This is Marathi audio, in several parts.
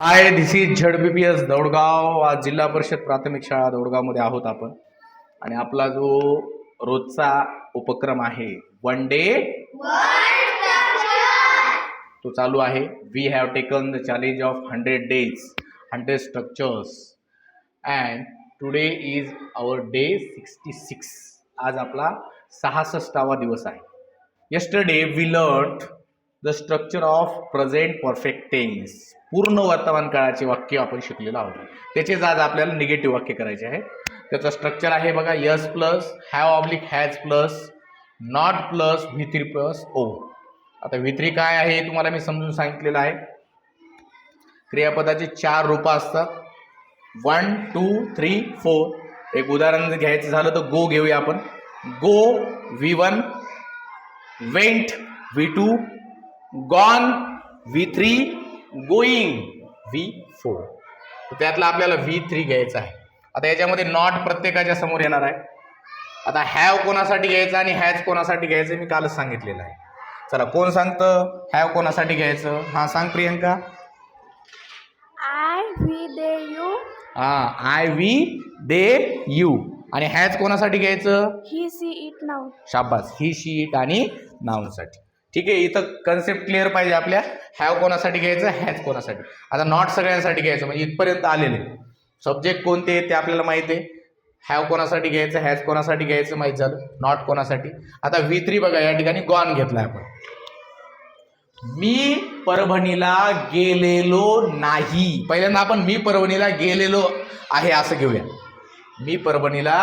High, this is ZBPS दौडगाव. आज जिल्हा परिषद प्राथमिक शाळा दौडगावमध्ये आहोत आपण. आणि आपला जो रोजचा उपक्रम आहे वन डे तो चालू आहे. We have taken the challenge of 100 days, 100 structures, and today is our day 66. आज आपला 66वा दिवस आहे. Yesterday we learn the structure of present perfect tense. पूर्ण वर्तमान काळाचे वाक्य आपण शिकलेलो आहोत. त्याचेच आज आपल्याला निगेटिव्ह वाक्य करायचे आहे. त्याचं स्ट्रक्चर आहे बघा. S plus have oblique has plus not plus V3 plus O. आता V3 काय आहे तुम्हाला मी समजून सांगितलेलं आहे. क्रियापदाचे 4 रूप असतात. 1 2 3 4. एक उदाहरण जर घ्यायचं झालं तर गो घेऊया आपण. गो V1, went V2, gone V3, going V4. त्यातला आपल्याला V3 घ्यायचा आहे. आता याच्यामध्ये नॉट प्रत्येकाच्या समोर येणार आहे. आता हॅव कोणासाठी घ्यायचं आणि हॅज कोणासाठी घ्यायचं मी कालच सांगितलेलं आहे. चला कोण सांगतं हॅव कोणासाठी घ्यायचं? हा सांग Priyanka. I, we, they, you. I we they you. आणि हॅज कोणासाठी घ्यायचं? He, she, it, now. शाबास. ही शी इट आणि नाऊनसाठी. ठीक आहे. इथं कन्सेप्ट क्लिअर पाहिजे आपल्या. हॅव कोणासाठी घ्यायचं, हॅज कोणासाठी. आता नॉट सगळ्यांसाठी घ्यायचं म्हणजे इथपर्यंत आलेले सब्जेक्ट कोणते ते आपल्याला माहिती आहे. हॅव कोणासाठी घ्यायचं, हॅज कोणासाठी घ्यायचं माहीत झालं. नॉट कोणासाठी. आता V3 बघा या ठिकाणी गॉन घेतलाय आपण. मी परभणीला गेलेलो नाही. पहिल्यांदा आपण मी परभणीला गेलेलो आहे असं घेऊया. मी परभणीला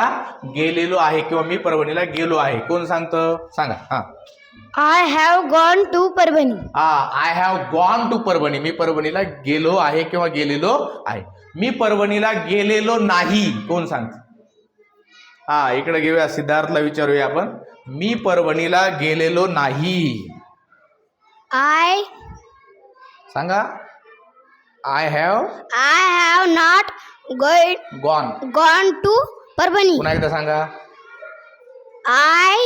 गेलेलो आहे किंवा मी परभणीला गेलो आहे. कोण सांगतं? सांगा. हा. I have gone to Parvani. I have gone to Parbhani. मी परभणीला गेलो आहे किंवा गेलेलो आहे. मी परभणीला गेलेलो नाही. कोण सांगतं? इकडे घेऊया. सिद्धार्थला विचारूया आपण. मी परभणीला गेलेलो नाही. I सांगा. I have not gone to Parvani. पुन्हा एकदा सांगा. I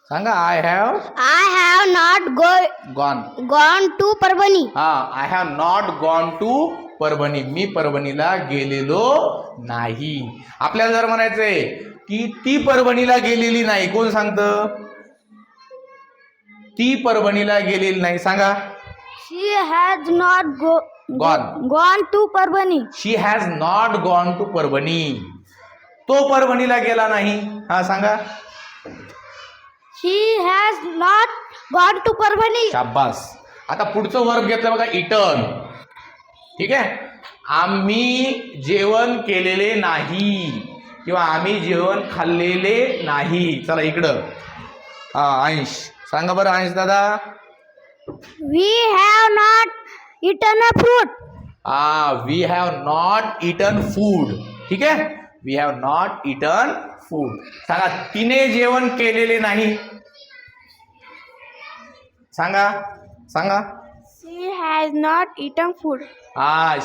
सांगा. I have not gone to Parvani. I have not gone to Parbhani. मी परभणीला गेलेलो नाही. आपल्याला जर म्हणायचंय की ती परभणीला गेलेली नाही. कोण सांगतं? ती परभणीला गेलेली नाही. सांगा. She has not gone to Parvani. She has not gone to Parbhani. तो परभणीला गेला नाही. सांगा. He has not gone to Parvani. शाबास. आता पुढचं वर्ब घेतलं बघा. इटर्न. ठीक आहे. आम्ही जेवण केलेले नाही किंवा आम्ही जेवण खाल्लेले नाही. चला इकडं. अंश सांगा बरं. अंश दादा. We have not eaten a fruit. We have not eaten food. ठीक आहे. We have not eaten food. सांगा. तिने जेवण केलेले नाही. सांगा. सांगा. She has not eaten food.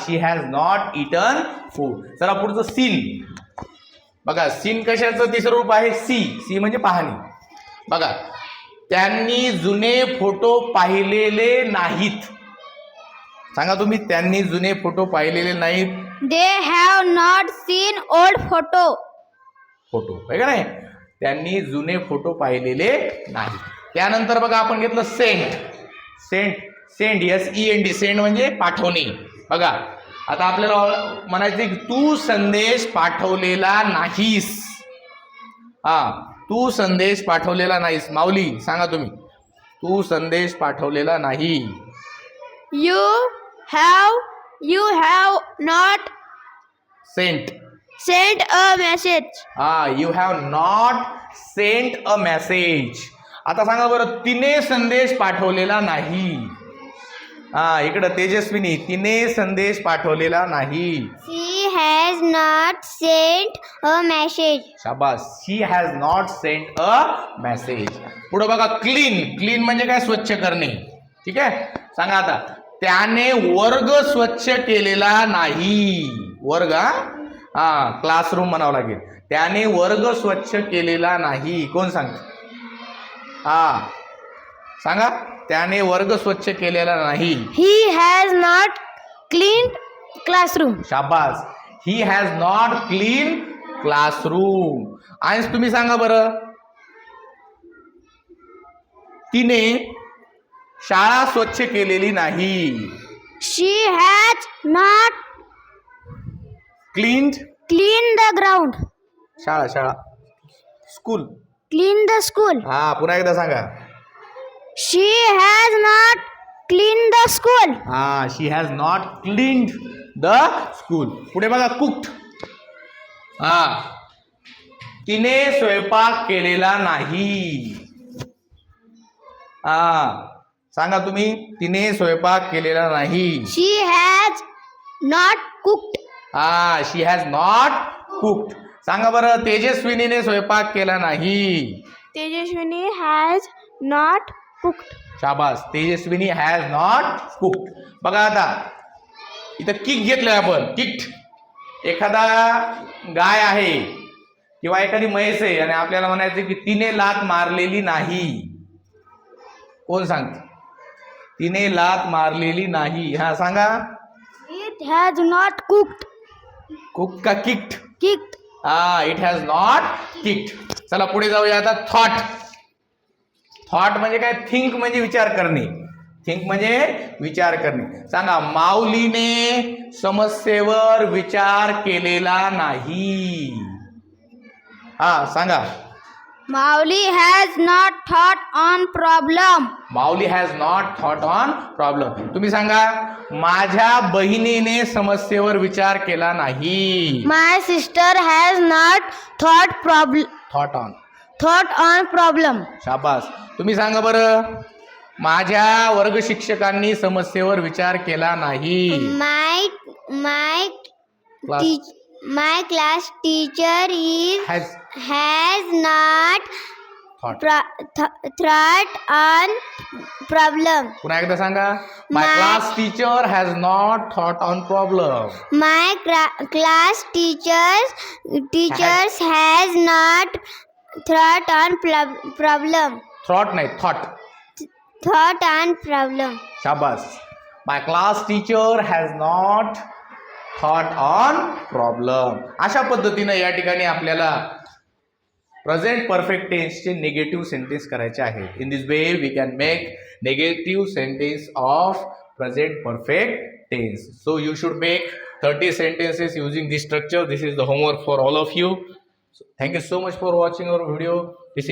She has not eaten food. चला पुढचं सीन बघा. सीन कशाचं तिसरं रूप आहे? सी म्हणजे पाहणी. बघा. त्यांनी जुने फोटो पाहिलेले नाहीत. सांगा तुम्ही. त्यांनी जुने फोटो पाहिलेले नाहीत. They have not seen old photo आहे का नाही? त्यांनी जुने फोटो पाहिलेले नाही. त्यानंतर बघा आपण घेतलं सेंड. SEND. सेंड म्हणजे पाठवणे. बघा. आता आपल्याला म्हणायचं की तू संदेश पाठवलेला नाहीस. तू संदेश पाठवलेला नाहीस. माऊली सांगा तुम्ही. तू संदेश पाठवलेला नाही. You have not sent a message. You have not sent a message. आता सांगा बरं. तिने संदेश पाठवलेला नाही. इकडं तेजस्विनी. तिने संदेश पाठवलेला नाही. She has not sent a message. शाबास. She has not sent a message. पुढे बघा. क्लीन म्हणजे काय? स्वच्छ करणे. ठीक आहे. सांगा आता. त्याने वर्ग स्वच्छ केलेला नाही. वर्ग. क्लासरूम म्हणावं लागेल. त्याने वर्ग स्वच्छ केलेला नाही. कोण सांगत? सांगा. त्याने वर्ग स्वच्छ केलेला नाही. He has not cleaned classroom. शाबास. He has not clean classroom. आणि तुम्ही सांगा बरं, तिने शाळा स्वच्छ केलेली नाही. She has not cleaned cleaned the ground. शाळा स्कूल. Cleaned the school. हा, पुन्हा एकदा सांगा. She has not cleaned the school. हा, she has not cleaned the school. पुढे बघा, कुक्ड. हा, तिने स्वयंपाक केलेला नाही. हा, सांगा तुम्ही, तिने स्वयंपाक केलेला नाही. She has not cooked. हा, शी हॅज नॉट कुक्ड. सांगा बरं, तेजस्विनीने स्वयंपाक केला नाही. Tejaswini has not cooked. शाबास. Tejaswini has not cooked. बघा आता इथं किक घेतलंय आपण. किक्ड. एखादा गाय आहे किंवा एखादी म्हैस आहे आणि आपल्याला म्हणायचं की तिने लात मारलेली नाही. कोण सांगते? तिने लात मारलेली नाही. हा, सांगा. It has not cooked. Cook का किक्ड? Kicked. हा, इट हॅज नॉट किक्ड. चला पुढे जाऊया आता. थॉट. थॉट म्हणजे काय? थिंक म्हणजे विचार करणे. थिंक म्हणजे विचार करणे. सांगा, माऊलीने समस्येवर विचार केलेला नाही. हा, सांगा. Mauli has not thought on problem. Mauli has not thought on problem. तुम्ही सांगा, माझ्या बहिणीने समस्येवर विचार केला नाही. My sister has not thought on. thought on problem. शाबास. तुम्ही सांगा बरं, माझ्या वर्ग शिक्षकांनी समस्येवर विचार केला नाही. My class teacher has not thought on problem. पुन्हा एकदा सांगा. My class teacher has not thought on problem. My class teachers has not thought on problem. Thought नाही, थॉट. Thought on problem. शाबास. My class teacher has not thought on problem. अशा पद्धतीनं या ठिकाणी आपल्याला प्रेझेंट परफेक्ट टेन्सचे निगेटिव्ह सेंटेन्स करायचे आहे. In this way we can make negative sentence of present perfect tense. So you should make 30 sentences using this structure. This is the homework for all of you. Thank you so much for watching our video. This is